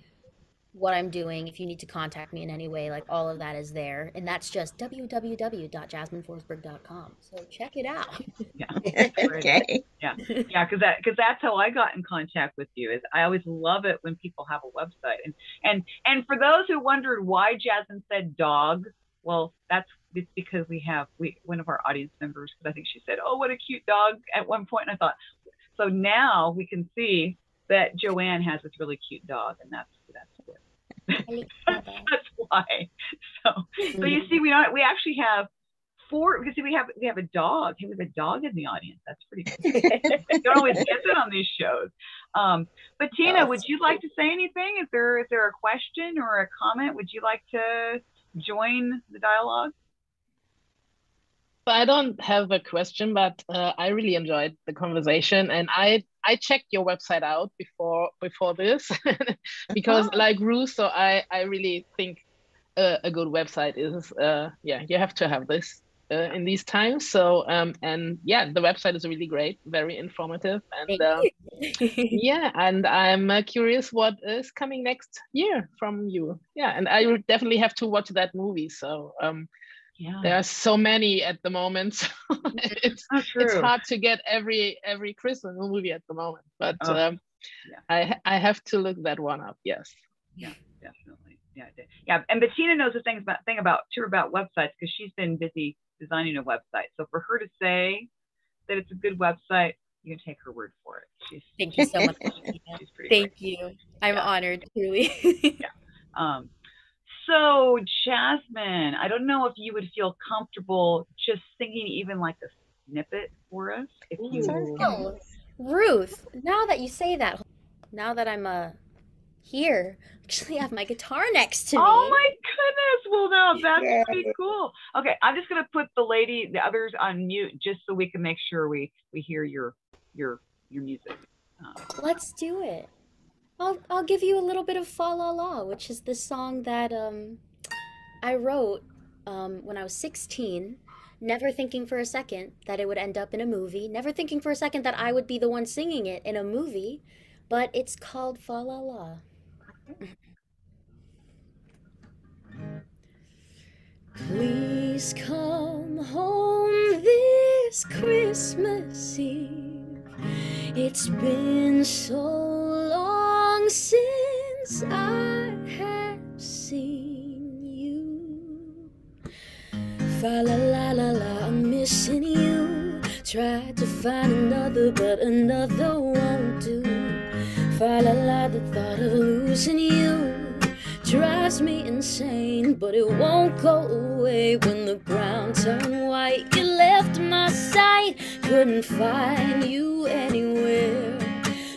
what I'm doing if you need to contact me in any way. Like all of that is there. And that's just www.jasmineforsberg.com. So check it out. Yeah. That's great. Okay. Yeah. Yeah, because that's how I got in contact with you. Is I always love it when people have a website. And for those who wondered why Jasmine said dog, well, it's because one of our audience members, because I think she said, "Oh, what a cute dog" at one point, and I thought, so now we can see that Joanne has this really cute dog, and that's good. That's why. So you see, we actually have four, because we have a dog. Hey, we have a dog in the audience. That's pretty cool. You don't always get that on these shows. Bettina, would you like to say anything? Is there a question or a comment? Would you like to join the dialogue? I don't have a question, but I really enjoyed the conversation, and I checked your website out before this because like Ruth, so I really think a good website is you have to have this in these times. So and yeah, the website is really great, very informative, and yeah, and I'm curious what is coming next year from you. Yeah, and I would definitely have to watch that movie. So Yeah. there are so many at the moment, so it's hard to get every Christmas movie at the moment. But I have to look that one up. Yes. Yeah, definitely. Yeah. And Bettina knows the thing about websites because she's been busy designing a website. So for her to say that it's a good website, you can take her word for it. Thank you so much. She's pretty Thank great. you. I'm honored, truly. Yeah. So Jasmine, I don't know if you would feel comfortable just singing even like a snippet for us. If you Oh, Ruth, now that you say that, now that I'm here, actually have my guitar next to me. Oh my goodness! Well, no, that's pretty cool. Okay, I'm just gonna put the others on mute just so we can make sure we hear your music. Let's do it. I'll give you a little bit of Fa La La, which is the song that I wrote when I was 16, never thinking for a second that it would end up in a movie, never thinking for a second that I would be the one singing it in a movie, but it's called Fa La La. Please come home this Christmas Eve. It's been so long since I have seen you. Fa la la la la, I'm missing you. Tried to find another, but another won't do. Fa la la, the thought of losing you drives me insane, but it won't go away when the ground turned white. You left my sight, couldn't find you anywhere.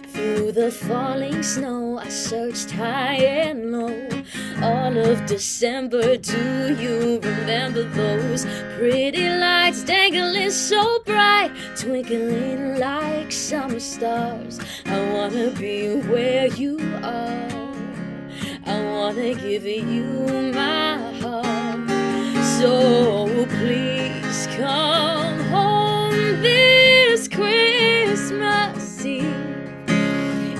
Through the falling snow, I searched high and low. All of December, do you remember those pretty lights dangling so bright, twinkling like summer stars? I wanna be where you are. I wanna give you my heart. So please come home this Christmas Eve.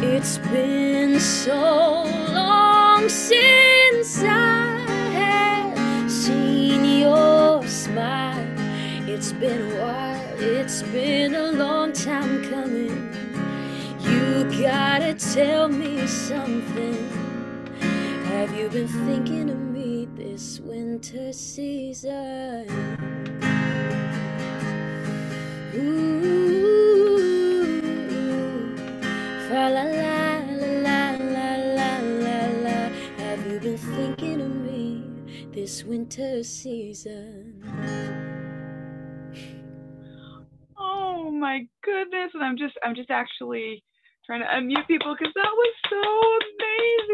It's been so long since I have seen your smile. It's been a while, it's been a long time coming. You gotta tell me something. Have you been thinking of me this winter season? Ooh, fa la la la la la la la. Have you been thinking of me this winter season? Oh my goodness! And I'm just actually Trying to unmute people because that was so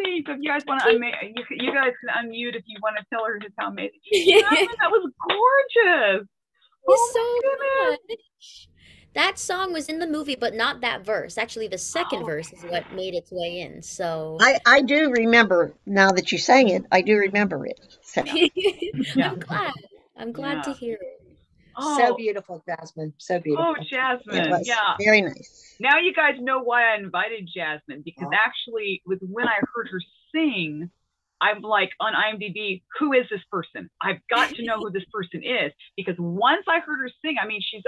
amazing. So if you guys want to unmute, you guys can unmute if you want to tell her just how amazing. That was gorgeous. It's so much. That song was in the movie, but not that verse. Actually, the second verse is what made its way in. So I do remember, now that you sang it, I do remember it. So. I'm glad to hear it. So beautiful, Jasmine. So beautiful. Oh, Jasmine. It was very nice. Now you guys know why I invited Jasmine, because actually when I heard her sing, I'm like on IMDb, who is this person? I've got to know who this person is, because once I heard her sing, I mean, she's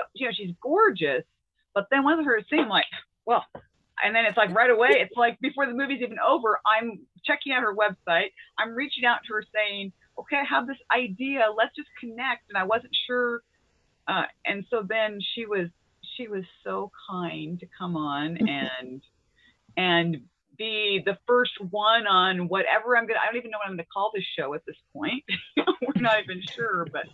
gorgeous, but then once I heard her sing, I'm like, well, and then it's like right away, it's like before the movie's even over, I'm checking out her website, I'm reaching out to her saying, okay, I have this idea, let's just connect, and I wasn't sure, and so then she was so kind to come on and be the first one on whatever I don't even know what I'm gonna call this show at this point. We're not even sure, but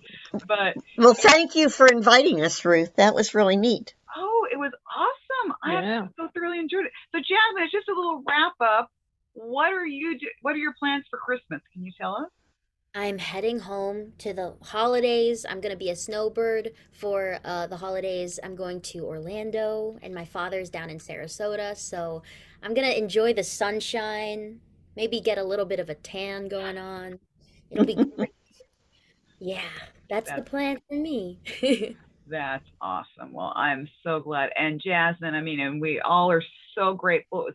well, thank you for inviting us, Ruth. That was really neat. Oh, it was awesome. I so thoroughly enjoyed it. So Jasmine, it's just a little wrap up. What are your plans for Christmas? Can you tell us? I'm heading home to the holidays. I'm going to be a snowbird for the holidays. I'm going to Orlando, and my father's down in Sarasota. So I'm going to enjoy the sunshine, maybe get a little bit of a tan going on. It'll be great. Yeah, that's the plan for me. That's awesome. Well, I'm so glad. And Jasmine, I mean, and we all are so grateful.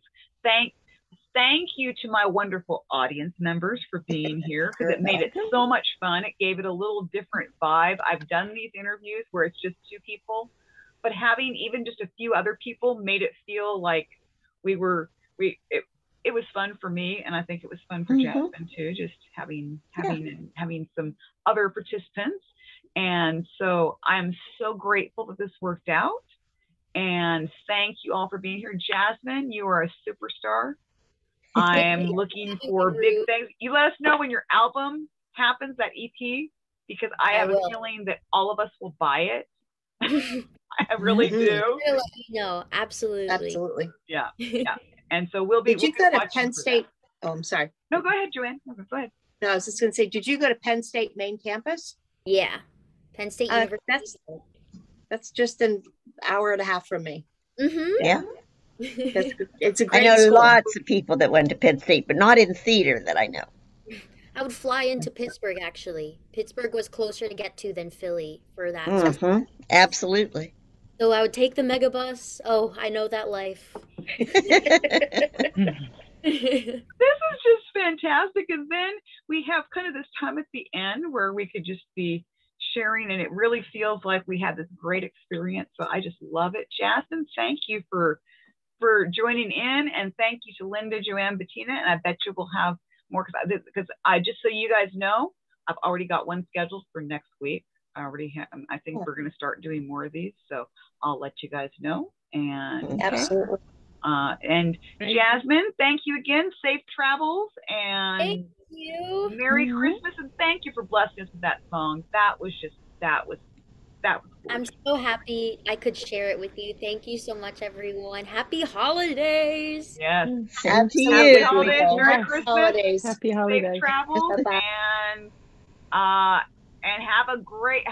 Thank you to my wonderful audience members for being here, because it made it so much fun. It gave it a little different vibe. I've done these interviews where it's just two people, but having even just a few other people made it feel like it was fun for me, and I think it was fun for Jasmine too, just having some other participants. And so I'm so grateful that this worked out, and thank you all for being here. Jasmine, you are a superstar. I am looking for big things. You let us know when your album happens, that EP, because I have a feeling that all of us will buy it. I really do. Let me know. Absolutely. Yeah. And so we'll be. Did you go to Penn State? Oh, I'm sorry. No, go ahead, Joanne. Go ahead. No, I was just going to say, did you go to Penn State main campus? Yeah, Penn State University. That's just an hour and a half from me. Yeah. It's a great I know school. lots of people that went to Penn State, but not in theater that I know. I would fly into Pittsburgh, actually. Pittsburgh was closer to get to than Philly for that. Absolutely. So I would take the megabus. Oh, I know that life. This is just fantastic. And then we have kind of this time at the end where we could just be sharing, and it really feels like we had this great experience. So I just love it. Jasmine, thank you for joining in, and thank you to Linda, Joanne, Bettina, and I bet you will have more, because I just, so you guys know, I've already got one scheduled for next week. I already have. I think we're going to start doing more of these, so I'll let you guys know. And absolutely. And Jasmine, thank you again. Safe travels, and thank you. Merry Christmas, and thank you for blessing us with that song. That was cool. I'm so happy I could share it with you. Thank you so much, everyone. Happy holidays. Yes. Happy holidays. Merry Christmas. Happy holidays. Safe travels, and have a great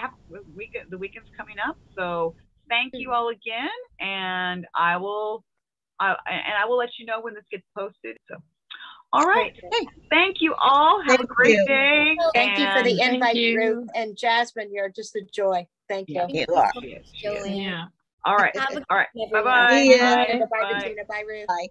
weekend. The weekend's coming up, so thank you all again, and I will let you know when this gets posted. So, all right. Thank you all. Have a great day. Thank you for the invite, Ruth and Jasmine. You're just a joy. Thank you. You are. Joanne. Yeah. All right. All right. Bye-bye. Bye, Bettina. Bye, Ruth. Bye.